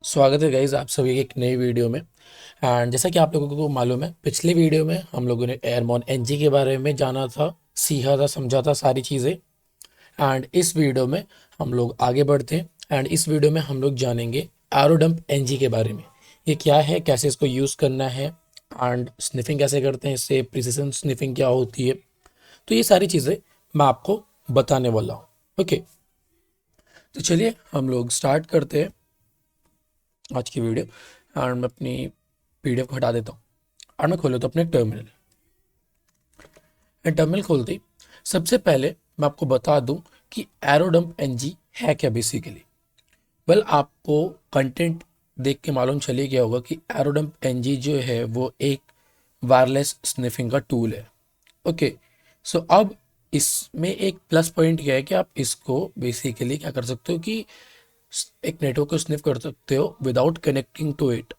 स्वागत है गाइज आप सभी के एक नई वीडियो में। एंड जैसा कि आप लोगों को मालूम है, पिछले वीडियो में हम लोगों ने एयरमॉन एनजी के बारे में जाना था, सीखा था, समझा था सारी चीज़ें। एंड इस वीडियो में हम लोग आगे बढ़ते हैं। एंड इस वीडियो में हम लोग जानेंगे एरोडम्प एनजी के बारे में। ये क्या है, कैसे इसको यूज़ करना है, एंड स्निफिंग कैसे करते हैं, इससे प्रिसिशन स्निफिंग क्या होती है। तो ये सारी चीज़ें मैं आपको बताने वाला हूँ। ओके, तो चलिए हम लोग स्टार्ट करते हैं आज की वीडियो। एंड मैं अपनी पीडीएफ को हटा देता हूँ और मैं खोले तो अपने टर्मिनल। टर्मिनल खोलते ही सबसे पहले मैं आपको बता दूं कि एरोडम्प एनजी है क्या बेसिकली। वेल, आपको कंटेंट देख के मालूम चले गया होगा कि एरोडम्प एनजी जो है वो एक वायरलेस स्निफिंग का टूल है। ओके, सो अब इसमें एक प्लस पॉइंट क्या है कि आप इसको बेसिकली क्या कर सकते हो कि एक नेटवर्क को स्निफ कर सकते हो without connecting to it.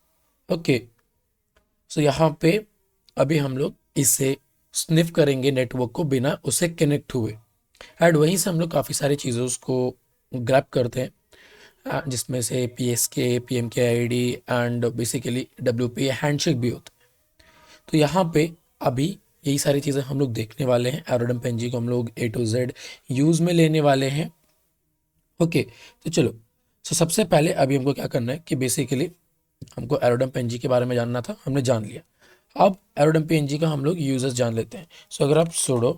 Okay, so यहाँ पे अभी हम लोग इसे स्निफ करेंगे नेटवर्क को बिना उसे कनेक्ट हुए। एंड वहीं से हम लोग काफ़ी सारी चीज़ों को ग्रैब करते हैं, जिसमें से पी एस के, पी एम के I D and basically W P handshake भी होता है। तो यहाँ पे अभी यही सारी चीज़ें हम लोग देखने वाले हैं। एरोडम पेनजी को हम लोग ए टू जेड यूज़ में लेने वाले हैं। ओके, तो चलो। सो सबसे पहले अभी हमको क्या करना है कि बेसिकली हमको एरोडम पेनजी के बारे में जानना था, हमने जान लिया। अब एरोडम पीएनजी का हम लोग यूजर्स जान लेते हैं। सो अगर आप सुडो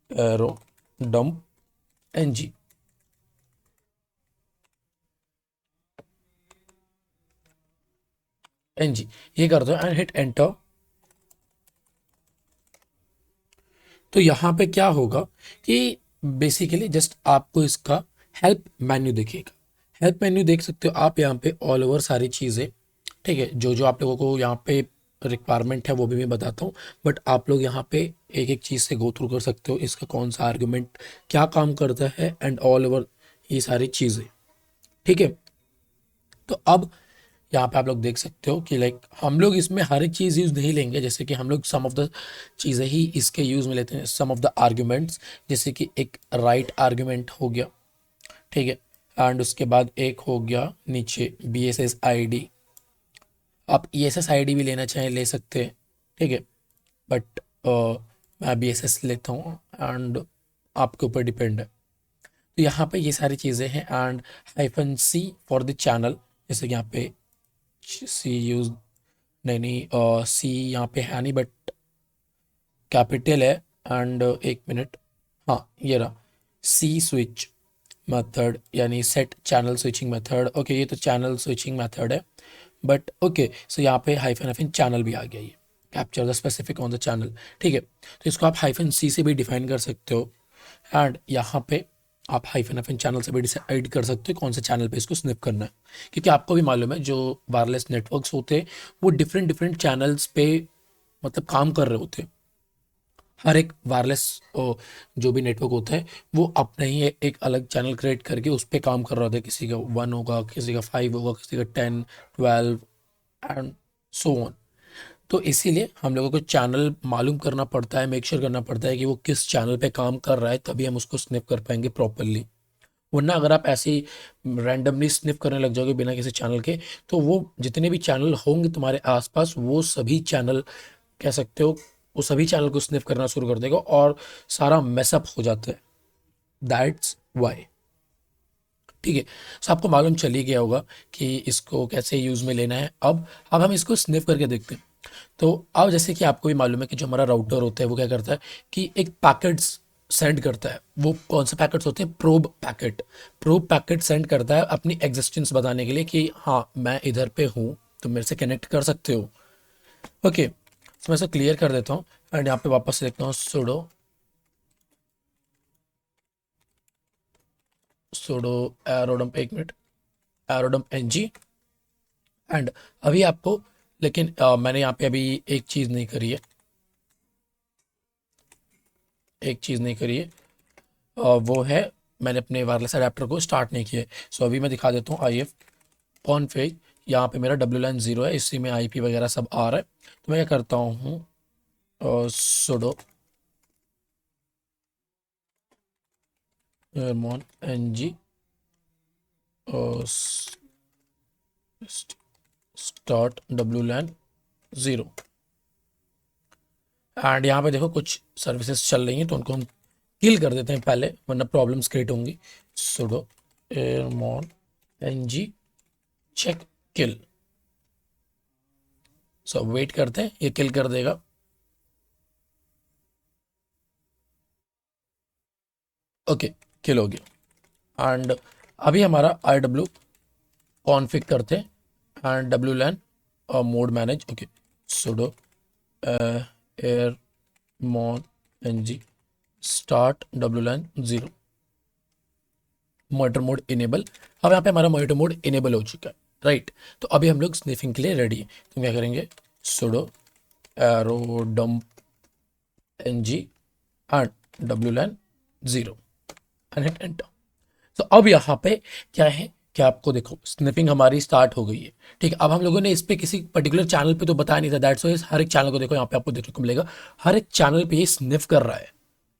एरोडम एनजी एनजी ये कर दो एंड हिट एंटर, तो यहाँ पे क्या होगा कि बेसिकली जस्ट आपको इसका हेल्प मेन्यू दिखेगा। हेल्प मेन्यू देख सकते हो आप यहाँ पे ऑल ओवर सारी चीज़ें। ठीक है, जो जो आप लोगों को यहाँ पे रिक्वायरमेंट है वो भी मैं बताता हूँ, बट आप लोग यहाँ पे एक एक चीज़ से गो थ्रू कर सकते हो, इसका कौन सा आर्गुमेंट क्या काम करता है एंड ऑल ओवर ये सारी चीज़ें। ठीक है, तो अब यहाँ पे आप लोग देख सकते हो कि लाइक हम लोग इसमें हर एक चीज़ यूज़ नहीं लेंगे। जैसे कि हम लोग सम ऑफ द चीज़ें ही इसके यूज़ में लेते हैं, सम ऑफ द आर्ग्यूमेंट्स। जैसे कि एक राइट आर्ग्यूमेंट हो गया, ठीक है, एंड उसके बाद एक हो गया नीचे B S S I D. आप E S S I D भी लेना चाहें ले सकते हैं, ठीक है, बट मैं बी एस एस लेता हूँ एंड आपके ऊपर डिपेंड है। तो यहाँ पे ये सारी चीज़ें हैं and hyphen C for the channel. जैसे कि यहाँ पे सी यूज, नहीं नहीं, सी यहाँ पे है नहीं बट कैपिटल है। एंड एक मिनट, हाँ ये रहा, सी स्विच मेथड यानी set channel switching method. Okay, ये तो चैनल स्विचिंग मेथड है, बट ओके, सो यहाँ पे हाइफन हाइफन चैनल भी आ गया, ये capture the specific on the channel. ठीक है, तो इसको आप हाइफन सी से भी डिफाइन कर सकते हो एंड यहाँ पे आप हाइफन हाइफन चैनल से भी डिसाइड कर सकते हो कौन से चैनल पे इसको स्निप करना है। क्योंकि आपको भी मालूम है जो वायरलेस नेटवर्क्स होते हैं वो डिफरेंट डिफरेंट चैनल्स पे मतलब काम कर रहे होते हैं। हर एक वायरलेस जो भी नेटवर्क होता है वो अपने ही एक अलग चैनल क्रिएट करके उस पर काम कर रहा होता है। किसी का 1 होगा, किसी का 5 होगा, किसी का 10, 12 एंड सो ऑन। तो इसीलिए हम लोगों को चैनल मालूम करना पड़ता है, मेक श्योर करना पड़ता है कि वो किस चैनल पे काम कर रहा है, तभी हम उसको स्निप कर पाएंगे प्रॉपरली। वरना अगर आप ऐसे ही रैंडमली स्निप करने लग जाओगे बिना किसी चैनल के, तो वो जितने भी चैनल होंगे तुम्हारे आसपास वो सभी चैनल, कह सकते हो, वो सभी चैनल को स्निफ करना शुरू कर देगा और सारा मेसअप हो जाता है। That's why. ठीक है, सो आपको मालूम चल ही गया होगा कि इसको कैसे यूज में लेना है। अब हम इसको स्निफ करके देखते हैं। तो अब जैसे कि आपको भी मालूम है कि जो हमारा राउटर होता है वो क्या करता है कि एक पैकेट्स सेंड करता है। वो कौन से पैकेट्स होते हैं? Probe packet. Probe packet send करता है अपनी एग्जिस्टेंस बताने के लिए कि हाँ मैं इधर पे हूँ, तुम मेरे से कनेक्ट कर सकते हो। ओके, तो मैं इसे क्लियर कर देता हूँ एंड यहाँ पे वापस से लिखता हूँ सुडो सुडो एरोडम, एक मिनट, एरोडम एनजी। एंड अभी आपको, लेकिन मैंने यहाँ पे अभी एक चीज़ नहीं करी है, एक चीज़ नहीं करी है, वो है मैंने अपने वायरलेस अडेप्टर को स्टार्ट नहीं किया है। सो अभी मैं दिखा देता हूँ आई एफ कॉन्फिग। यहाँ पे मेरा डब्ल्यू लाइन 0 है, इसी में आई पी वगैरह सब आ रहा है। तो मैं क्या करता हूँ, sudo airmon N G start WLAN 0। And यहाँ पे देखो कुछ सर्विसेज चल रही हैं तो उनको हम किल कर देते हैं पहले, वरना प्रॉब्लम्स क्रिएट होंगी। sudo airmon ng check kill। सो वेट करते हैं, ये किल कर देगा। ओके, किल हो गया। एंड अभी हमारा RW कॉन्फ़िग करते हैं एंड WLAN और mode manage. Okay, sudo airmon ng start WLAN 0 monitor mode enable. अब यहाँ पे हमारा मॉनिटर मोड इनेबल हो चुका है, राइट। तो अभी हम लोग स्निफिंग के लिए रेडी है। तो क्या करेंगे, sudo arrow dump ng and WLAN 0 and hit enter. तो अब यहाँ पे क्या है कि आपको देखो स्निफिंग हमारी स्टार्ट हो गई है, ठीक है। अब हम लोगों ने इस पे किसी पर्टिकुलर चैनल पे तो बताया नहीं था, दैट्स वाई हर एक चैनल को देखो यहाँ पे आपको देखने को मिलेगा, हर एक चैनल पे ये स्निफ कर रहा है,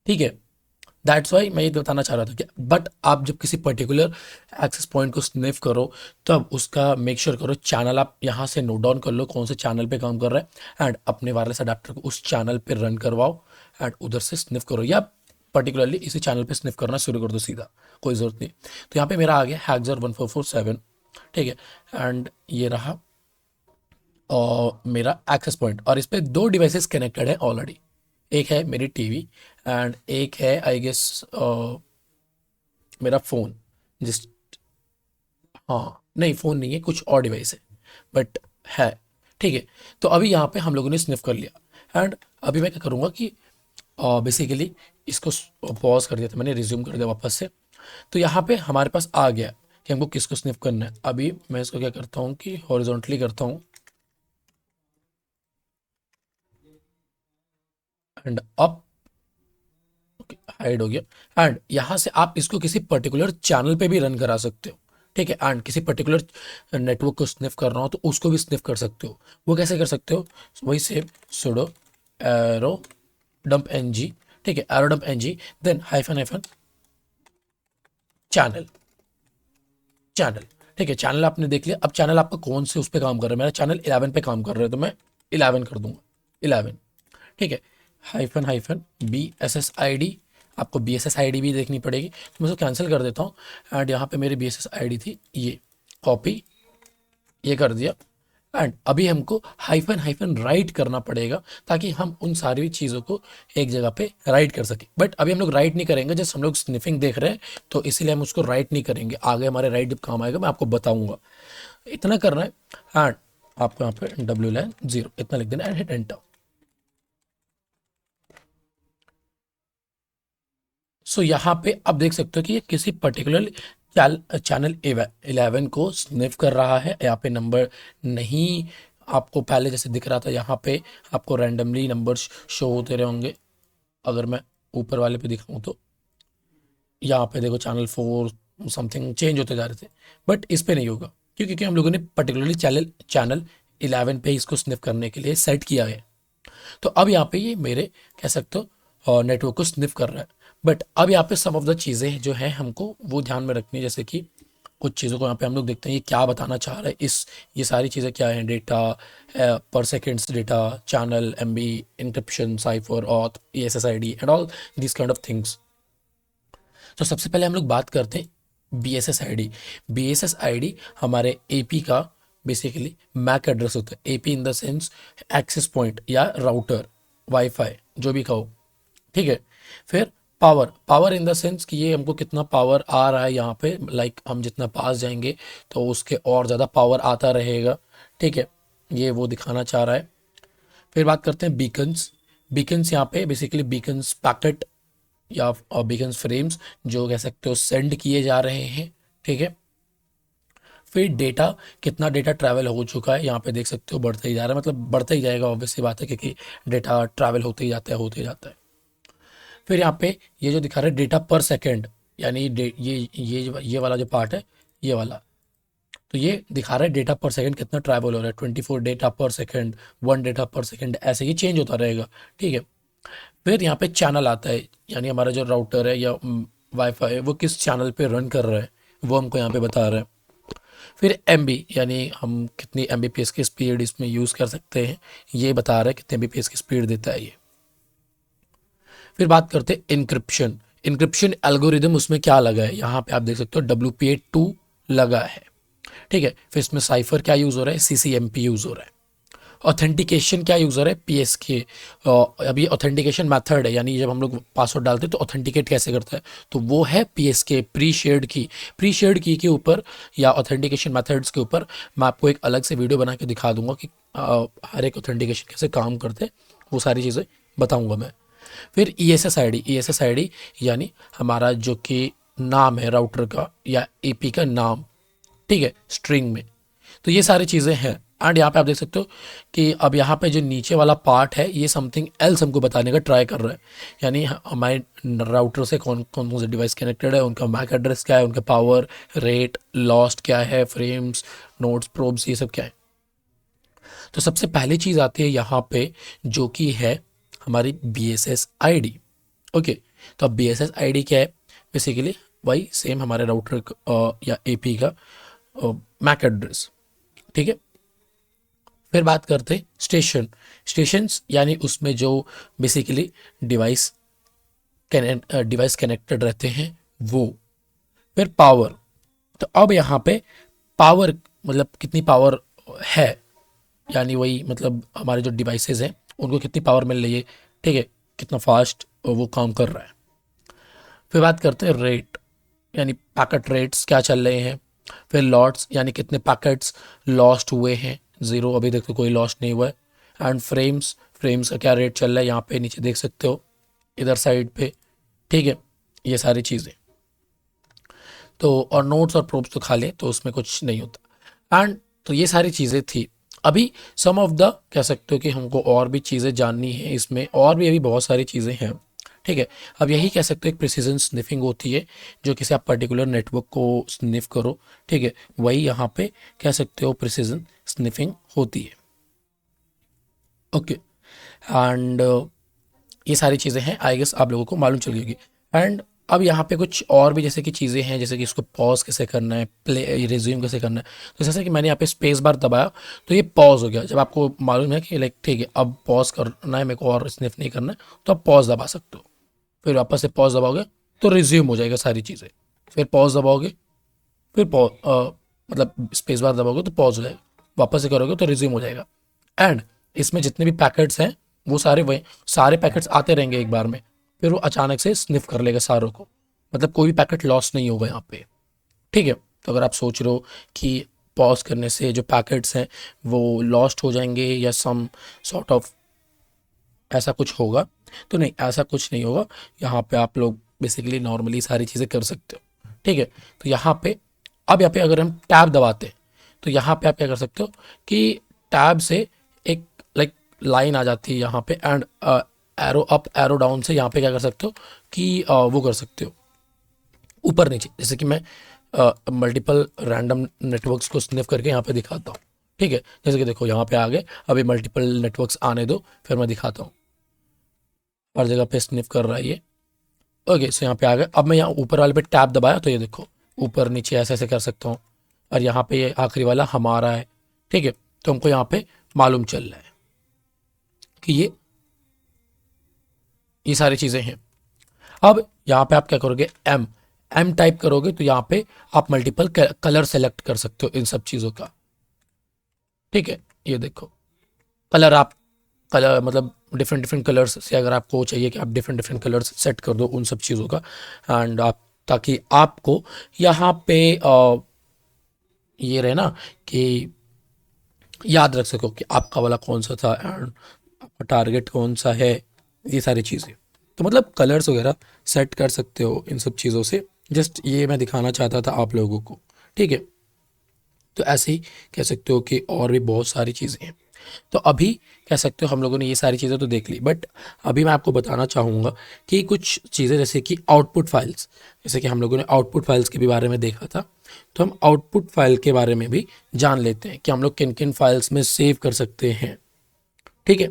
ठीक है। दैट्स वाई मैं ये बताना चाह रहा था कि बट आप जब किसी पर्टिकुलर एक्सेस पॉइंट को स्निफ करो तब उसका मेक श्योर करो चैनल आप यहाँ से नोट डाउन कर लो कौन से चैनल पे काम कर रहा है एंड अपने वायरलेस अडेप्टर को उस चैनल पे रन करवाओ एंड उधर से स्निफ करो, या पर्टिकुलरली इसी चैनल पे स्निफ करना शुरू कर दो सीधा, कोई ज़रूरत नहीं। तो यहाँ पे मेरा आ गया हैक्सर 1447, ठीक है। एंड ये रहा और मेरा एक्सेस पॉइंट, और इस पे दो डिवाइसेस कनेक्टेड है ऑलरेडी। एक है मेरी टीवी एंड एक है आई गेस मेरा फ़ोन, जिस, हाँ नहीं फ़ोन नहीं है, कुछ और डिवाइस है बट है, ठीक है। तो अभी यहाँ पे हम लोगों ने स्निफ कर लिया एंड अभी मैं क्या करूँगा कि बेसिकली इसको पॉज कर दिया था मैंने, रिज्यूम कर दिया वापस से। तो यहाँ पे हमारे पास आ गया कि हमको किसको स्निफ करना है। अभी मैं इसको क्या करता हूँ कि हॉरिजॉन्टली करता हूँ एंड अप, हाइड हो गया। एंड यहाँ से आप इसको किसी पर्टिकुलर चैनल पे भी रन करा सकते हो, ठीक है। एंड किसी पर्टिकुलर नेटवर्क को स्निफ कर रहा हो तो उसको भी स्निफ कर सकते हो। वो कैसे कर सकते हो, वही same sudo arrow dump ng, ठीक है, arrow dump ng then hyphen hyphen channel, channel, ठीक है। चैनल आपने देख लिया, अब चैनल आपका कौन से उस पर काम कर रहा है, मेरा चैनल 11 पे काम कर रहा है तो मैं 11 कर दूंगा, 11, ठीक है। हाइफन हाइफन BSSID, आपको BSSID भी देखनी पड़ेगी तो मैं उसको कैंसिल कर देता हूँ एंड यहाँ पे मेरी BSSID थी, ये कॉपी, ये कर दिया। एंड अभी हमको हाइफन हाइफन राइट करना पड़ेगा ताकि हम उन सारी चीज़ों को एक जगह पे राइट कर सकें। बट अभी हम लोग राइट नहीं करेंगे, जस्ट हम लोग स्निफिंग देख रहे हैं तो इसीलिए हम उसको राइट नहीं करेंगे, आगे हमारे राइट जब काम आएगा मैं आपको बताऊंगा। इतना करना है एंड आपको यहाँ पे WLAN 0 इतना लिख देना एंड हिट एंटर। सो यहाँ पे आप देख सकते हो कि ये किसी पर्टिकुलर चैनल 11 को स्निफ कर रहा है। यहाँ पे नंबर नहीं आपको पहले जैसे दिख रहा था, यहाँ पे आपको रैंडमली नंबर शो होते रहे होंगे। अगर मैं ऊपर वाले पे दिखाऊं तो यहाँ पे देखो चैनल 4 समथिंग चेंज होते जा रहे थे, बट इस पे नहीं होगा क्योंकि हम लोगों ने पर्टिकुलरली चैनल 11 पे इसको स्निफ करने के लिए सेट किया है। तो अब यहाँ पे ये मेरे कह सकते हो नेटवर्क को स्निफ कर रहा है। बट अब यहाँ पे सम ऑफ द चीज़ें जो है हमको वो ध्यान में रखनी है, जैसे कि कुछ चीज़ों को यहाँ पे हम लोग देखते हैं ये क्या बताना चाह रहा है, इस ये सारी चीज़ें क्या हैं, डेटा पर seconds, data channel, MB, encryption, cipher, auth, ESSID and all this kind of things. तो सबसे पहले हम लोग बात करते हैं BSSID। BSSID हमारे AP का बेसिकली मैक एड्रेस होता है। AP in the sense access point या राउटर, वाईफाई जो भी कहो, ठीक है। फिर power, power in the sense कि ये हमको कितना पावर आ रहा है यहाँ पे, लाइक हम जितना पास जाएंगे तो उसके और ज़्यादा पावर आता रहेगा, ठीक है, ये वो दिखाना चाह रहा है। फिर बात करते हैं बीकन्स। बीकन्स यहाँ पे बेसिकली बीकन्स पैकेट या बीकन्स फ्रेम्स जो कह सकते हो सेंड किए जा रहे हैं, ठीक है। फिर डेटा, कितना डेटा ट्रैवल हो चुका है यहाँ पे देख सकते हो, बढ़ता ही जा रहा है, मतलब बढ़ता ही जाएगा, ऑब्वियसली बात है क्योंकि डेटा ट्रैवल होते ही जाता है, होते ही जाता है। फिर यहाँ पे ये जो दिखा रहा है डेटा पर सेकेंड, यानी ये वाला जो पार्ट है, ये वाला, तो ये दिखा रहा है डेटा पर सेकंड कितना ट्रैवल हो रहा है, 24 डेटा पर सेकंड, 1 डेटा पर सेकंड, ऐसे ही चेंज होता रहेगा, ठीक है। फिर यहाँ पे चैनल आता है, यानी हमारा जो राउटर है या वाईफाई है वो किस चैनल पे रन कर रहा है वो हमको यहाँ पे बता रहा है। फिर एमबी यानी हम कितनी एमबीपीएस की स्पीड इसमें यूज़ कर सकते हैं, ये बता रहा है कितने एमबीपीएस की स्पीड देता है ये। फिर बात करते हैं इनक्रिप्शन। इनक्रिप्शन एल्गोरिदम उसमें क्या लगा है, यहाँ पे आप देख सकते हो WPA2 लगा है, ठीक है। फिर इसमें साइफर क्या यूज़ हो रहा है, CCMP यूज़ हो रहा है। ऑथेंटिकेशन क्या यूज़ हो रहा है, PSK। अभी ऑथेंटिकेशन मेथड है, यानी जब हम लोग पासवर्ड डालते हैं तो ऑथेंटिकेट कैसे करता है, तो वो है PSK, प्री शेयर्ड की। प्री शेयर्ड की के ऊपर या ऑथेंटिकेशन मेथड्स के ऊपर मैं आपको एक अलग से वीडियो बना के दिखा दूंगा कि हर एक ऑथेंटिकेशन कैसे काम करते हैं, वो सारी चीज़ें बताऊंगा मैं। फिर ESSID यानी हमारा जो कि नाम है राउटर का या AP का नाम, ठीक है, स्ट्रिंग में। तो ये सारी चीज़ें हैं। एंड यहाँ पे आप देख सकते हो कि अब यहाँ पे जो नीचे वाला पार्ट है ये समथिंग एल्स हमको बताने का ट्राई कर रहा है, यानी हमारे राउटर से कौन कौन से डिवाइस कनेक्टेड है, उनका मैक एड्रेस क्या है, उनका पावर रेट लॉस्ट क्या है, फ्रेम्स नोट्स प्रोब्स ये सब क्या है। तो सबसे पहली चीज़ आती है यहाँ पे जो कि है हमारी BSS ID। ओके, तो अब BSS ID क्या है, बेसिकली वही सेम हमारे राउटर या AP का मैक एड्रेस, ठीक है। फिर बात करते हैं स्टेशंस, यानी उसमें जो बेसिकली डिवाइस डिवाइस कनेक्टेड रहते हैं वो। फिर पावर, तो अब यहाँ पे पावर मतलब कितनी पावर है, यानी वही मतलब हमारे जो डिवाइसेस हैं उनको कितनी पावर मिल रही है, ठीक है, कितना फास्ट वो काम कर रहा है। फिर बात करते हैं रेट, यानी पैकेट रेट्स क्या चल रहे हैं। फिर लॉट्स यानी कितने पैकेट्स लॉस्ट हुए हैं, ज़ीरो, अभी तक तो कोई लॉस्ट नहीं हुआ है। एंड फ्रेम्स का क्या रेट चल रहा है, यहाँ पे नीचे देख सकते हो इधर साइड पे, ठीक है, ये सारी चीज़ें। तो और नोट्स और प्रोब्स तो खा लें तो उसमें कुछ नहीं होता। एंड तो ये सारी चीज़ें थी। अभी सम ऑफ द कह सकते हो कि हमको और भी चीज़ें जाननी है इसमें, और भी अभी बहुत सारी चीज़ें हैं, ठीक है। अब यही कह सकते हो एक प्रिसीजन स्निफिंग होती है, जो किसी आप पर्टिकुलर नेटवर्क को स्निफ करो, ठीक है, वही यहाँ पे कह सकते हो प्रिसीजन स्निफिंग होती है। ओके, एंड ये सारी चीज़ें हैं, आई गेस आप लोगों को मालूम चल गई होगी। एंड अब यहाँ पे कुछ और भी जैसे कि चीज़ें हैं, जैसे कि इसको पॉज कैसे करना है, प्ले रिज्यूम कैसे करना है। तो जैसे कि मैंने यहाँ पे स्पेस बार दबाया तो ये पॉज हो गया। जब आपको मालूम है कि लाइक ठीक है अब पॉज करना है मेरे को और स्निफ नहीं करना है, तो आप पॉज दबा सकते हो। फिर वापस से पॉज दबाओगे तो रिज्यूम हो जाएगा सारी चीज़ें। फिर पॉज दबाओगे, फिर मतलब स्पेस बार दबाओगे तो पॉज हो जाएगा, वापस से करोगे तो रिज्यूम हो जाएगा। एंड इसमें जितने भी पैकेट्स हैं वो सारे वही सारे पैकेट्स आते रहेंगे एक बार में, फिर वो अचानक से स्निफ कर लेगा सारों को, मतलब कोई भी पैकेट लॉस नहीं होगा यहाँ पे, ठीक है। तो अगर आप सोच रहे हो कि पॉज करने से जो पैकेट्स हैं वो लॉस्ट हो जाएंगे या सम सॉर्ट ऑफ ऐसा कुछ होगा, तो नहीं, ऐसा कुछ नहीं होगा। यहाँ पे आप लोग बेसिकली नॉर्मली सारी चीज़ें कर सकते हो, ठीक है। तो यहाँ पे अब यहाँ पे अगर हम टैब दबाते हैं तो यहाँ पे आप क्या कर सकते हो कि टैब से एक लाइक लाइन आ जाती है यहाँ पे, and arrow up arrow down से यहाँ पे क्या कर सकते हो कि वो कर सकते हो ऊपर नीचे। जैसे कि मैं मल्टीपल रैंडम नेटवर्क्स को स्निफ करके यहाँ पे दिखाता हूँ, ठीक है। जैसे कि देखो यहाँ पे आ गए, अभी मल्टीपल नेटवर्क्स आने दो फिर मैं दिखाता हूँ। हर जगह पे स्निफ कर रहा है ये। ओके, सो यहाँ पे आ गए। अब मैं यहाँ ऊपर वाले पे टैप दबाया तो ये देखो ऊपर नीचे ऐसे ऐसे कर सकता हूँ। और यहाँ पे ये आखिरी वाला हमारा है, ठीक है। तो हमको यहाँ पे मालूम चल रहा है कि ये सारी चीज़ें हैं। अब यहाँ पे आप क्या करोगे, एम एम टाइप करोगे तो यहाँ पे आप मल्टीपल कलर सेलेक्ट कर सकते हो इन सब चीज़ों का, ठीक है। ये देखो कलर, आप कलर मतलब डिफरेंट डिफरेंट कलर्स से अगर आपको चाहिए कि आप डिफरेंट डिफरेंट कलर्स सेट कर दो उन सब चीज़ों का, एंड आप ताकि आपको यहाँ पे ये रहे ना कि याद रख सको कि आपका वाला कौन सा था एंड आपका टारगेट कौन सा है, ये सारी चीज़ें। तो मतलब कलर्स वगैरह सेट कर सकते हो इन सब चीज़ों से। जस्ट ये मैं दिखाना चाहता था आप लोगों को, ठीक है। तो ऐसे ही कह सकते हो कि और भी बहुत सारी चीज़ें हैं। तो अभी कह सकते हो हम लोगों ने ये सारी चीज़ें तो देख ली, बट अभी मैं आपको बताना चाहूँगा कि कुछ चीज़ें जैसे कि आउटपुट फाइल्स, जैसे कि हम लोगों ने आउटपुट फाइल्स के भी बारे में देखा था, तो हम आउटपुट फाइल के बारे में भी जान लेते हैं कि हम लोग किन किन फाइल्स में सेव कर सकते हैं, ठीक है।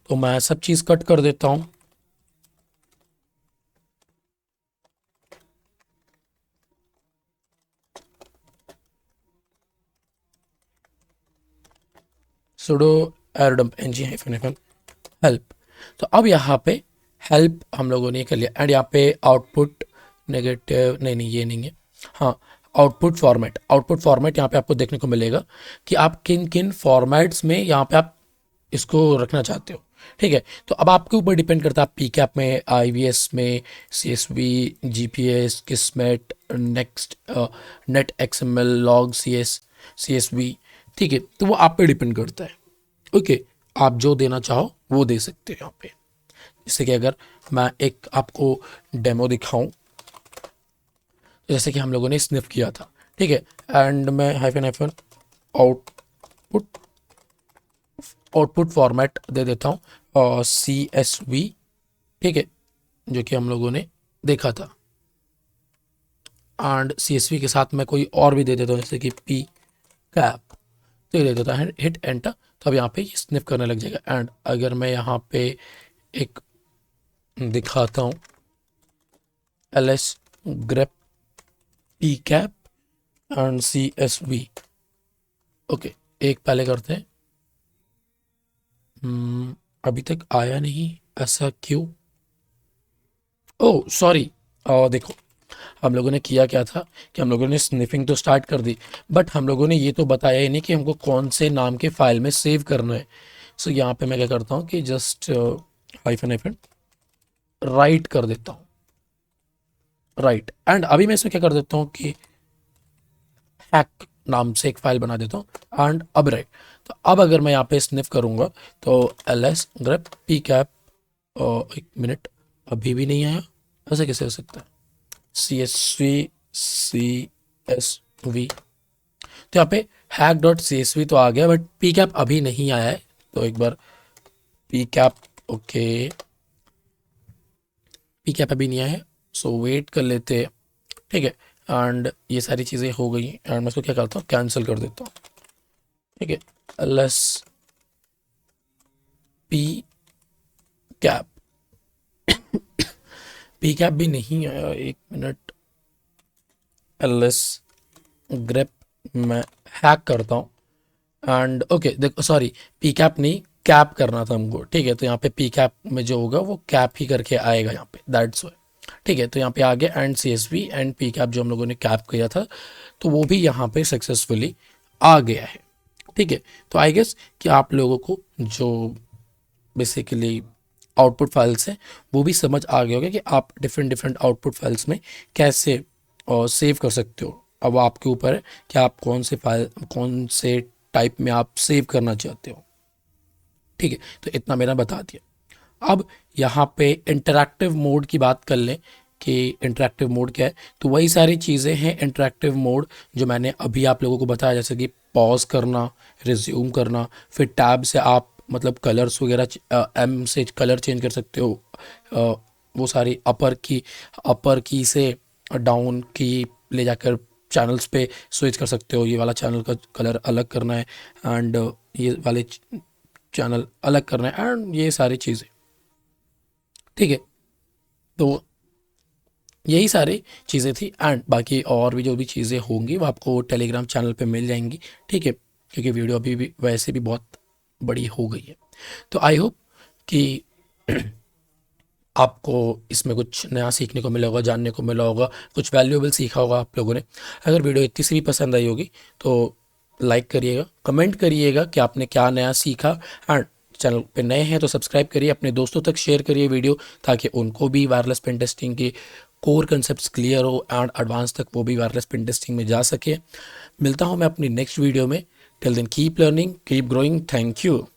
तो मैं सब चीज़ कट कर देता हूँ। sudo aerodump ng help. तो अब यहाँ पे हेल्प हम लोगों ने ये कर लिया एंड यहाँ पे आउटपुट नेगेटिव नहीं ये नहीं है, हाँ आउटपुट फॉर्मेट यहाँ पे आपको देखने को मिलेगा कि आप किन किन फॉर्मेट्स में यहाँ पे आप इसको रखना चाहते हो। ठीक है, तो अब आपके ऊपर डिपेंड करता है, आप पी कैप में, IVS में, CSV, GPS, Kismet, next, net XML, log CSV। ठीक है, तो वो आप पे डिपेंड करता है। ओके, आप जो देना चाहो वो दे सकते हो यहाँ पे। जैसे कि अगर मैं एक आपको डेमो दिखाऊं, जैसे कि हम लोगों ने स्निफ किया था, ठीक है, एंड मैं हाइफन आउटपुट आउटपुट फॉर्मेट दे देता हूँ और CSV, ठीक है, जो कि हम लोगों ने देखा था, एंड CSV के साथ मैं कोई और भी दे देता हूँ जैसे कि पी कैप, तो ये दे देता है, हिट एंटर, तो अब यहाँ पे स्निफ करने लग जाएगा। एंड अगर मैं यहाँ पे एक दिखाता हूँ LS grep pcap and CSV। Okay, एक पहले करते हैं। अभी तक आया नहीं, ऐसा क्यों? ओह सॉरी, देखो हम लोगों ने किया क्या था कि हम लोगों ने स्निफिंग तो स्टार्ट कर दी, बट हम लोगों ने ये तो बताया ही नहीं कि हमको कौन से नाम के फाइल में सेव करना है। सो यहाँ पे मैं क्या करता हूँ कि जस्ट हाइफन राइट कर देता हूँ, राइट, एंड अभी मैं इसमें क्या कर देता हूँ कि हैक नाम से एक फाइल बना देता हूँ एंड अब राइट। तो अब अगर मैं यहाँ पे स्निफ करूँगा तो LS ग्रेप पी कैप, एक मिनट, अभी भी नहीं आया, ऐसे कैसे हो सकता है? CSV CSV, तो यहाँ पे hack.csv तो आ गया, बट पी कैप अभी नहीं आया है। तो एक बार P cap, okay, P cap अभी नहीं आया है, सो वेट कर लेते हैं। ठीक है, एंड ये सारी चीज़ें हो गई एंड मैं इसको क्या करता हूँ, कैंसिल कर देता हूँ। ठीक है, LS P cap, P cap भी नहीं आया, एक मिनट, LS ग्रेप मैं हैक करता हूँ एंड ओके, देखो सॉरी, पी कैप नहीं, कैप करना था हमको। ठीक है, तो यहाँ पे पी कैप में जो होगा वो कैप ही करके आएगा यहाँ पे, दैट्स वाई। ठीक है, तो यहाँ पे आ गया and CSV and P cap जो हम लोगों ने कैप किया था, तो वो भी यहाँ पे सक्सेसफुली आ गया है। ठीक है, तो आई गेस कि आप लोगों को जो बेसिकली आउटपुट फाइल्स हैं वो भी समझ आ गया होगा कि आप डिफरेंट डिफरेंट आउटपुट फाइल्स में कैसे सेव कर सकते हो। अब आपके ऊपर है कि आप कौन से फाइल, कौन से टाइप में आप सेव करना चाहते हो। ठीक है, तो इतना मैंने बता दिया। अब यहाँ पे इंटरैक्टिव मोड की बात कर लें कि इंटरैक्टिव मोड क्या है, तो वही सारी चीज़ें हैं इंटरैक्टिव मोड जो मैंने अभी आप लोगों को बताया, जैसे कि पॉज करना, रिज्यूम करना, फिर टैब से आप मतलब कलर्स वगैरह, M से कलर चेंज कर सकते हो, वो सारी अपर की से डाउन की ले जाकर चैनल्स पे स्विच कर सकते हो, ये वाला चैनल का कलर अलग करना है एंड ये वाले चैनल अलग करना है एंड ये सारी चीज़ें। ठीक है, तो यही सारी चीज़ें थी एंड बाकी और भी जो भी चीज़ें होंगी वो आपको टेलीग्राम चैनल पे मिल जाएंगी। ठीक है, क्योंकि वीडियो अभी भी वैसे भी बहुत बड़ी हो गई है। तो आई होप कि आपको इसमें कुछ नया सीखने को मिला होगा, जानने को मिला होगा, कुछ वैल्यूएबल सीखा होगा आप लोगों ने। अगर वीडियो इतनी सी भी पसंद आई होगी तो लाइक करिएगा, कमेंट करिएगा कि आपने क्या नया सीखा एंड चैनल पे नए हैं तो सब्सक्राइब करिए, अपने दोस्तों तक शेयर करिए वीडियो, ताकि उनको भी वायरलेस पेन टेस्टिंग के कोर कंसेप्ट्स क्लियर हो एंड एडवांस तक वो भी वायरलेस पेन टेस्टिंग में जा सके। मिलता हूँ मैं अपनी नेक्स्ट वीडियो में। Till then keep learning, keep growing, thank you.